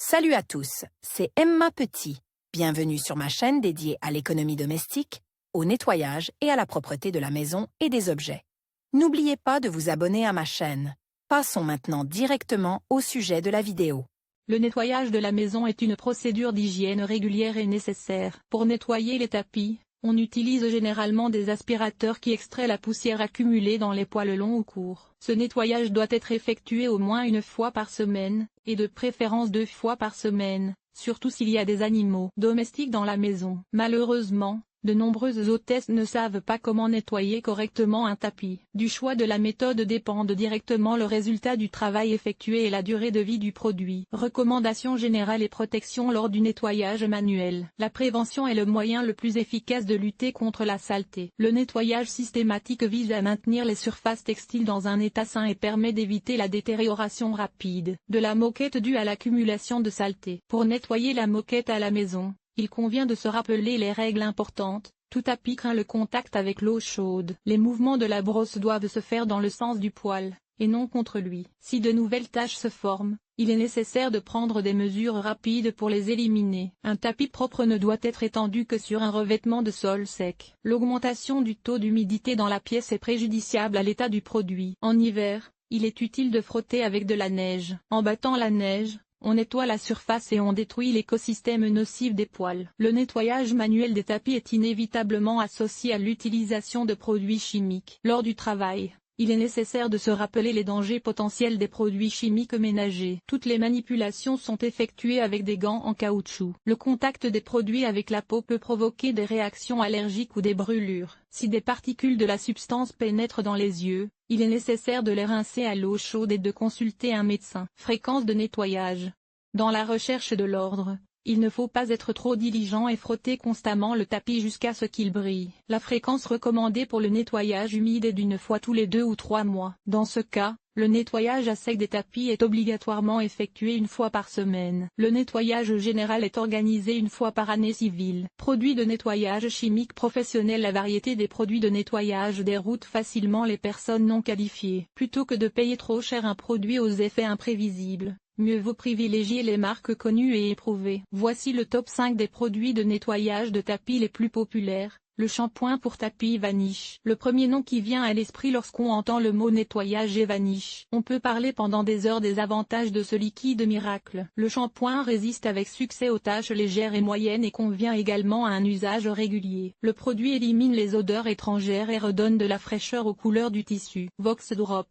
Salut à tous, c'est Emma Petit. Bienvenue sur ma chaîne dédiée à l'économie domestique, au nettoyage et à la propreté de la maison et des objets. N'oubliez pas de vous abonner à ma chaîne. Passons maintenant directement au sujet de la vidéo. Le nettoyage de la maison est une procédure d'hygiène régulière et nécessaire. Pour nettoyer les tapis, on utilise généralement des aspirateurs qui extraient la poussière accumulée dans les poils longs ou courts. Ce nettoyage doit être effectué au moins une fois par semaine, et de préférence 2 fois par semaine, surtout s'il y a des animaux domestiques dans la maison. Malheureusement, de nombreuses hôtesses ne savent pas comment nettoyer correctement un tapis. Du choix de la méthode dépendent directement le résultat du travail effectué et la durée de vie du produit. Recommandations générales et protection lors du nettoyage manuel. La prévention est le moyen le plus efficace de lutter contre la saleté. Le nettoyage systématique vise à maintenir les surfaces textiles dans un état sain et permet d'éviter la détérioration rapide de la moquette due à l'accumulation de saleté. Pour nettoyer la moquette à la maison, il convient de se rappeler les règles importantes. Tout tapis craint le contact avec l'eau chaude. Les mouvements de la brosse doivent se faire dans le sens du poil, et non contre lui. Si de nouvelles taches se forment, il est nécessaire de prendre des mesures rapides pour les éliminer. Un tapis propre ne doit être étendu que sur un revêtement de sol sec. L'augmentation du taux d'humidité dans la pièce est préjudiciable à l'état du produit. En hiver, il est utile de frotter avec de la neige. En battant la neige, on nettoie la surface et on détruit l'écosystème nocif des poils. Le nettoyage manuel des tapis est inévitablement associé à l'utilisation de produits chimiques. Lors du travail, il est nécessaire de se rappeler les dangers potentiels des produits chimiques ménagers. Toutes les manipulations sont effectuées avec des gants en caoutchouc. Le contact des produits avec la peau peut provoquer des réactions allergiques ou des brûlures. Si des particules de la substance pénètrent dans les yeux, il est nécessaire de les rincer à l'eau chaude et de consulter un médecin. Fréquence de nettoyage. Dans la recherche de l'ordre, il ne faut pas être trop diligent et frotter constamment le tapis jusqu'à ce qu'il brille. La fréquence recommandée pour le nettoyage humide est d'1 fois tous les 2 ou 3 mois. Dans ce cas, le nettoyage à sec des tapis est obligatoirement effectué 1 fois par semaine. Le nettoyage général est organisé 1 fois par année civile. Produits de nettoyage chimique professionnel. La variété des produits de nettoyage déroute facilement les personnes non qualifiées. Plutôt que de payer trop cher un produit aux effets imprévisibles, mieux vaut privilégier les marques connues et éprouvées. Voici le top 5 des produits de nettoyage de tapis les plus populaires. Le shampoing pour tapis Vanish. Le premier nom qui vient à l'esprit lorsqu'on entend le mot nettoyage est Vanish. On peut parler pendant des heures des avantages de ce liquide miracle. Le shampoing résiste avec succès aux taches légères et moyennes et convient également à un usage régulier. Le produit élimine les odeurs étrangères et redonne de la fraîcheur aux couleurs du tissu. Vox Drop.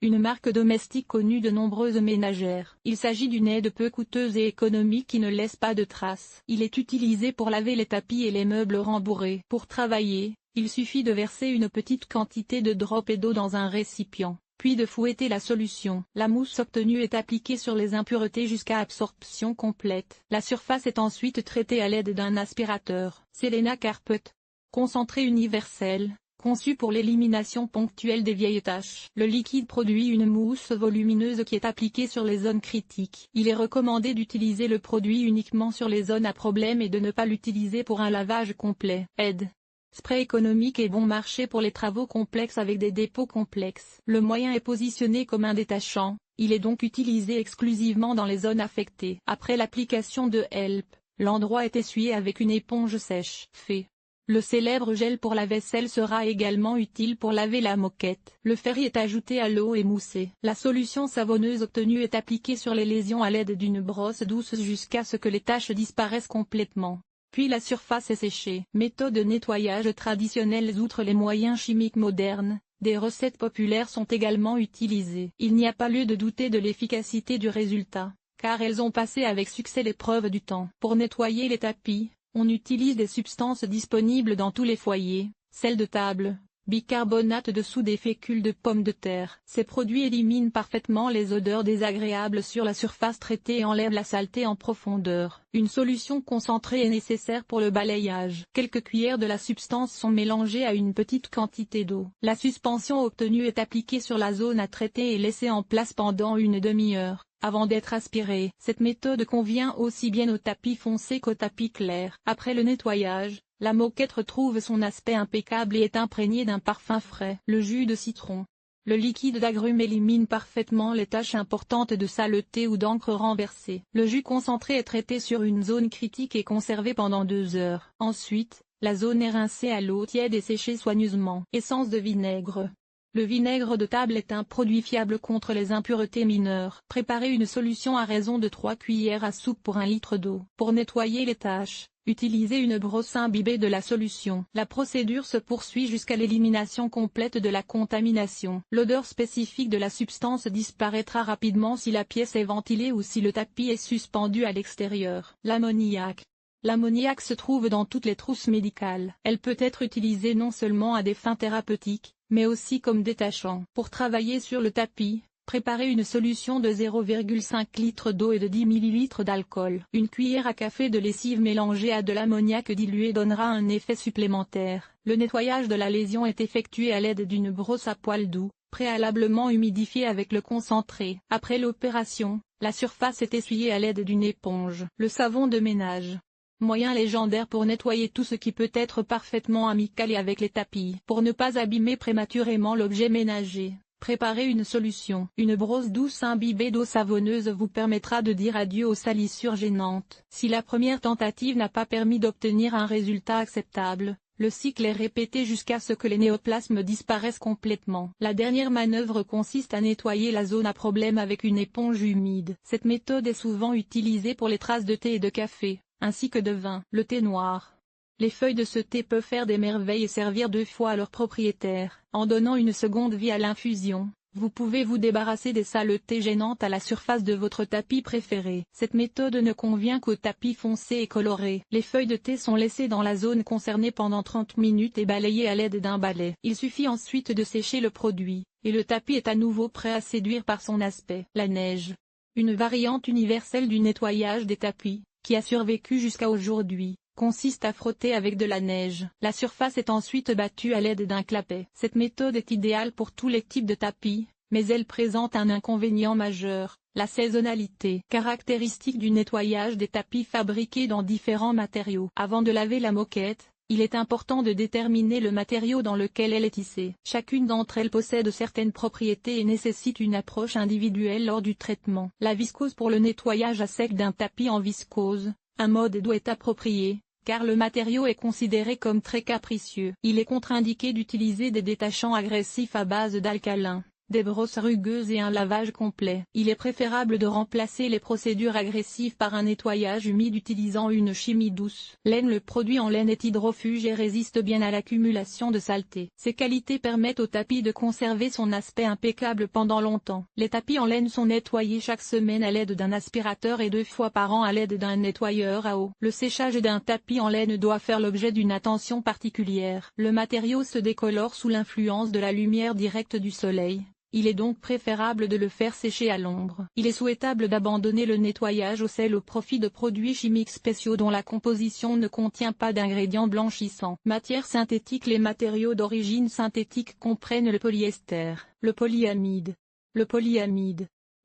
Une marque domestique connue de nombreuses ménagères. Il s'agit d'une aide peu coûteuse et économique qui ne laisse pas de traces. Il est utilisé pour laver les tapis et les meubles rembourrés. Pour travailler, il suffit de verser une petite quantité de drop et d'eau dans un récipient, puis de fouetter la solution. La mousse obtenue est appliquée sur les impuretés jusqu'à absorption complète. La surface est ensuite traitée à l'aide d'un aspirateur. Selena Carpet. Concentré universel. Conçu pour l'élimination ponctuelle des vieilles taches. Le liquide produit une mousse volumineuse qui est appliquée sur les zones critiques. Il est recommandé d'utiliser le produit uniquement sur les zones à problème et de ne pas l'utiliser pour un lavage complet. Aide. Spray économique et bon marché pour les travaux complexes avec des dépôts complexes. Le moyen est positionné comme un détachant, il est donc utilisé exclusivement dans les zones affectées. Après l'application de Help, l'endroit est essuyé avec une éponge sèche. Fait. Le célèbre gel pour la vaisselle sera également utile pour laver la moquette. Le fer est ajouté à l'eau et moussé. La solution savonneuse obtenue est appliquée sur les lésions à l'aide d'une brosse douce jusqu'à ce que les taches disparaissent complètement. Puis la surface est séchée. Méthode de nettoyage traditionnelle. Outre les moyens chimiques modernes, des recettes populaires sont également utilisées. Il n'y a pas lieu de douter de l'efficacité du résultat, car elles ont passé avec succès l'épreuve du temps. Pour nettoyer les tapis, on utilise des substances disponibles dans tous les foyers, sel de table, bicarbonate de soude et fécule de pomme de terre. Ces produits éliminent parfaitement les odeurs désagréables sur la surface traitée et enlèvent la saleté en profondeur. Une solution concentrée est nécessaire pour le balayage. Quelques cuillères de la substance sont mélangées à une petite quantité d'eau. La suspension obtenue est appliquée sur la zone à traiter et laissée en place pendant une demi-heure, avant d'être aspirée. Cette méthode convient aussi bien aux tapis foncés qu'aux tapis clairs. Après le nettoyage, la moquette retrouve son aspect impeccable et est imprégnée d'un parfum frais. Le jus de citron. Le liquide d'agrumes élimine parfaitement les taches importantes de saleté ou d'encre renversée. Le jus concentré est traité sur une zone critique et conservé pendant 2 heures. Ensuite, la zone est rincée à l'eau tiède et séchée soigneusement. Essence de vinaigre. Le vinaigre de table est un produit fiable contre les impuretés mineures. Préparez une solution à raison de 3 cuillères à soupe pour 1 litre d'eau. Pour nettoyer les taches, utilisez une brosse imbibée de la solution. La procédure se poursuit jusqu'à l'élimination complète de la contamination. L'odeur spécifique de la substance disparaîtra rapidement si la pièce est ventilée ou si le tapis est suspendu à l'extérieur. L'ammoniac. L'ammoniac se trouve dans toutes les trousses médicales. Elle peut être utilisée non seulement à des fins thérapeutiques, mais aussi comme détachant. Pour travailler sur le tapis, préparez une solution de 0,5 litre d'eau et de 10 ml d'alcool. Une cuillère à café de lessive mélangée à de l'ammoniac dilué donnera un effet supplémentaire. Le nettoyage de la lésion est effectué à l'aide d'une brosse à poil doux, préalablement humidifiée avec le concentré. Après l'opération, la surface est essuyée à l'aide d'une éponge. Le savon de ménage. Moyen légendaire pour nettoyer tout ce qui peut être parfaitement amical et avec les tapis. Pour ne pas abîmer prématurément l'objet ménager, préparez une solution. Une brosse douce imbibée d'eau savonneuse vous permettra de dire adieu aux salissures gênantes. Si la première tentative n'a pas permis d'obtenir un résultat acceptable, le cycle est répété jusqu'à ce que les néoplasmes disparaissent complètement. La dernière manœuvre consiste à nettoyer la zone à problème avec une éponge humide. Cette méthode est souvent utilisée pour les traces de thé et de café, ainsi que de vin. Le thé noir. Les feuilles de ce thé peuvent faire des merveilles et servir 2 fois à leur propriétaire. En donnant une seconde vie à l'infusion, vous pouvez vous débarrasser des saletés gênantes à la surface de votre tapis préféré. Cette méthode ne convient qu'aux tapis foncés et colorés. Les feuilles de thé sont laissées dans la zone concernée pendant 30 minutes et balayées à l'aide d'un balai. Il suffit ensuite de sécher le produit, et le tapis est à nouveau prêt à séduire par son aspect. La neige. Une variante universelle du nettoyage des tapis, qui a survécu jusqu'à aujourd'hui, consiste à frotter avec de la neige. La surface est ensuite battue à l'aide d'un clapet. Cette méthode est idéale pour tous les types de tapis, mais elle présente un inconvénient majeur, la saisonnalité. Caractéristique du nettoyage des tapis fabriqués dans différents matériaux. Avant de laver la moquette, il est important de déterminer le matériau dans lequel elle est tissée. Chacune d'entre elles possède certaines propriétés et nécessite une approche individuelle lors du traitement. La viscose pour le nettoyage à sec d'un tapis en viscose, un mode doux est approprié, car le matériau est considéré comme très capricieux. Il est contre-indiqué d'utiliser des détachants agressifs à base d'alcalin, des brosses rugueuses et un lavage complet. Il est préférable de remplacer les procédures agressives par un nettoyage humide utilisant une chimie douce. Laine. Le produit en laine est hydrofuge et résiste bien à l'accumulation de saleté. Ses qualités permettent au tapis de conserver son aspect impeccable pendant longtemps. Les tapis en laine sont nettoyés chaque semaine à l'aide d'un aspirateur et 2 fois par an à l'aide d'un nettoyeur à eau. Le séchage d'un tapis en laine doit faire l'objet d'une attention particulière. Le matériau se décolore sous l'influence de la lumière directe du soleil. Il est donc préférable de le faire sécher à l'ombre. Il est souhaitable d'abandonner le nettoyage au sel au profit de produits chimiques spéciaux dont la composition ne contient pas d'ingrédients blanchissants. Matières synthétiques. Les matériaux d'origine synthétique comprennent le polyester, le polyamide,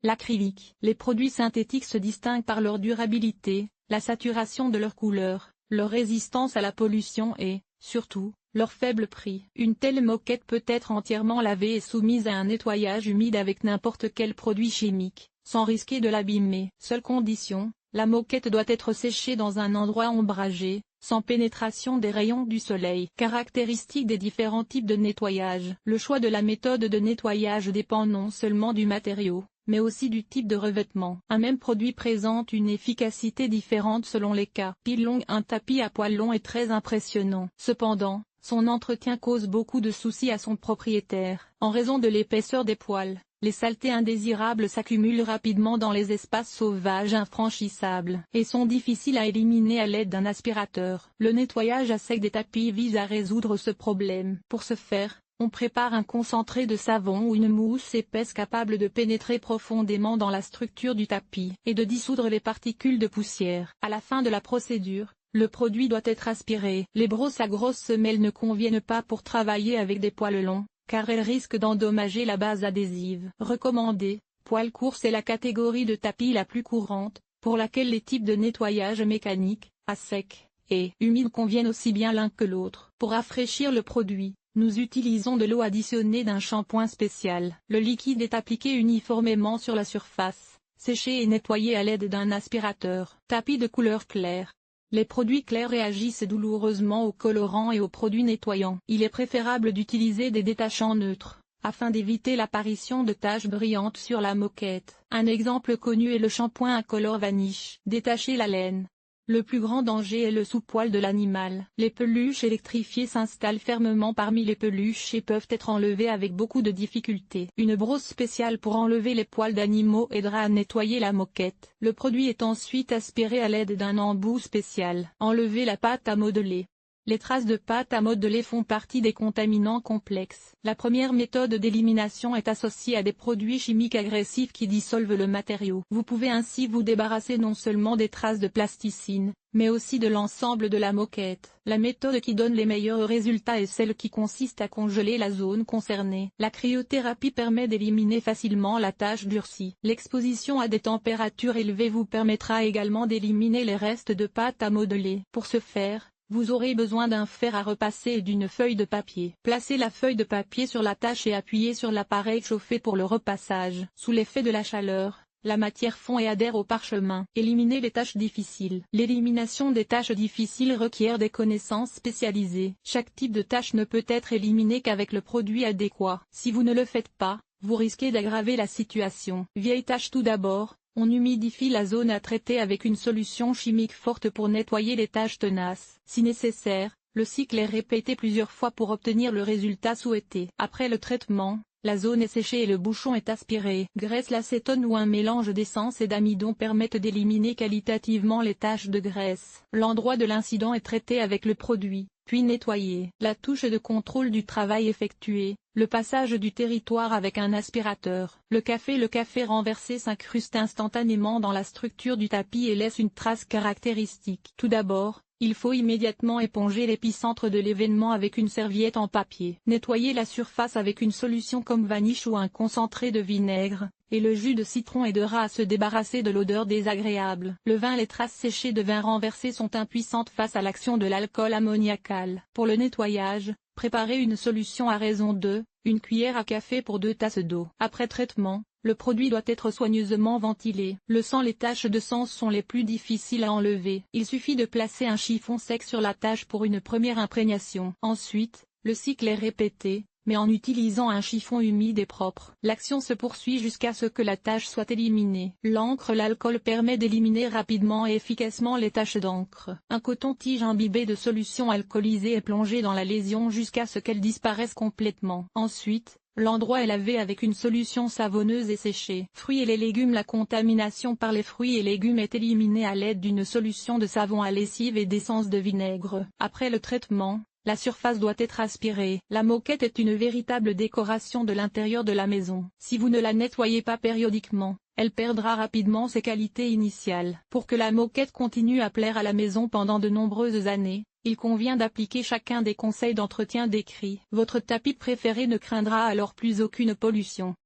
l'acrylique. Les produits synthétiques se distinguent par leur durabilité, la saturation de leur couleur, leur résistance à la pollution et, surtout, leur faible prix. Une telle moquette peut être entièrement lavée et soumise à un nettoyage humide avec n'importe quel produit chimique, sans risquer de l'abîmer. Seule condition, la moquette doit être séchée dans un endroit ombragé, sans pénétration des rayons du soleil. Caractéristiques des différents types de nettoyage. Le choix de la méthode de nettoyage dépend non seulement du matériau, mais aussi du type de revêtement. Un même produit présente une efficacité différente selon les cas. Pile longue. Un tapis à poils longs est très impressionnant. Cependant, son entretien cause beaucoup de soucis à son propriétaire. En raison de l'épaisseur des poils, les saletés indésirables s'accumulent rapidement dans les espaces sauvages infranchissables et sont difficiles à éliminer à l'aide d'un aspirateur. Le nettoyage à sec des tapis vise à résoudre ce problème. Pour ce faire, on prépare un concentré de savon ou une mousse épaisse capable de pénétrer profondément dans la structure du tapis et de dissoudre les particules de poussière. À la fin de la procédure, le produit doit être aspiré. Les brosses à grosses semelles ne conviennent pas pour travailler avec des poils longs, car elles risquent d'endommager la base adhésive. Recommandé, poils courts. C'est la catégorie de tapis la plus courante, pour laquelle les types de nettoyage mécanique, à sec, et humide conviennent aussi bien l'un que l'autre. Pour rafraîchir le produit, Nous utilisons de l'eau additionnée d'un shampoing spécial. Le liquide est appliqué uniformément sur la surface, séché et nettoyé à l'aide d'un aspirateur. Tapis de couleur claire. Les produits clairs réagissent douloureusement aux colorants et aux produits nettoyants. Il est préférable d'utiliser des détachants neutres, afin d'éviter l'apparition de taches brillantes sur la moquette. Un exemple connu est le shampoing incolore Vanish. Détachez la laine. Le plus grand danger est le sous-poil de l'animal. Les peluches électrifiées s'installent fermement parmi les peluches et peuvent être enlevées avec beaucoup de difficulté. Une brosse spéciale pour enlever les poils d'animaux aidera à nettoyer la moquette. Le produit est ensuite aspiré à l'aide d'un embout spécial. Enlevez la pâte à modeler. Les traces de pâte à modeler font partie des contaminants complexes. La première méthode d'élimination est associée à des produits chimiques agressifs qui dissolvent le matériau. Vous pouvez ainsi vous débarrasser non seulement des traces de plasticine, mais aussi de l'ensemble de la moquette. La méthode qui donne les meilleurs résultats est celle qui consiste à congeler la zone concernée. La cryothérapie permet d'éliminer facilement la tache durcie. L'exposition à des températures élevées vous permettra également d'éliminer les restes de pâte à modeler. Pour ce faire, vous aurez besoin d'un fer à repasser et d'une feuille de papier. Placez la feuille de papier sur la tache et appuyez sur l'appareil chauffé pour le repassage. Sous l'effet de la chaleur, la matière fond et adhère au parchemin. Éliminez les tâches difficiles. L'élimination des tâches difficiles requiert des connaissances spécialisées. Chaque type de tâche ne peut être éliminé qu'avec le produit adéquat. Si vous ne le faites pas, vous risquez d'aggraver la situation. Vieille tâche tout d'abord. On humidifie la zone à traiter avec une solution chimique forte pour nettoyer les taches tenaces. Si nécessaire, le cycle est répété plusieurs fois pour obtenir le résultat souhaité. Après le traitement, la zone est séchée et le bouchon est aspiré. Graisse, l'acétone ou un mélange d'essence et d'amidon permettent d'éliminer qualitativement les taches de graisse. L'endroit de l'incident est traité avec le produit, puis nettoyé. La touche de contrôle du travail effectué. Le passage du territoire avec un aspirateur. Le café renversé s'incruste instantanément dans la structure du tapis et laisse une trace caractéristique. Tout d'abord, il faut immédiatement éponger l'épicentre de l'événement avec une serviette en papier. Nettoyer la surface avec une solution comme Vanish ou un concentré de vinaigre, et le jus de citron aidera à se débarrasser de l'odeur désagréable. Le vin, les traces séchées de vin renversé sont impuissantes face à l'action de l'alcool ammoniacal. Pour le nettoyage, préparez une solution à raison de une cuillère à café pour 2 tasses d'eau. Après traitement, le produit doit être soigneusement ventilé. Le sang, les taches de sang sont les plus difficiles à enlever. Il suffit de placer un chiffon sec sur la tache pour une première imprégnation. Ensuite, le cycle est répété, mais en utilisant un chiffon humide et propre. L'action se poursuit jusqu'à ce que la tache soit éliminée. L'encre, l'alcool permet d'éliminer rapidement et efficacement les taches d'encre. Un coton-tige imbibé de solution alcoolisée est plongé dans la lésion jusqu'à ce qu'elle disparaisse complètement. Ensuite, l'endroit est lavé avec une solution savonneuse et séché. Fruits et les légumes. La contamination par les fruits et légumes est éliminée à l'aide d'une solution de savon à lessive et d'essence de vinaigre. Après le traitement, la surface doit être aspirée. La moquette est une véritable décoration de l'intérieur de la maison. Si vous ne la nettoyez pas périodiquement, elle perdra rapidement ses qualités initiales. Pour que la moquette continue à plaire à la maison pendant de nombreuses années, il convient d'appliquer chacun des conseils d'entretien décrits. Votre tapis préféré ne craindra alors plus aucune pollution.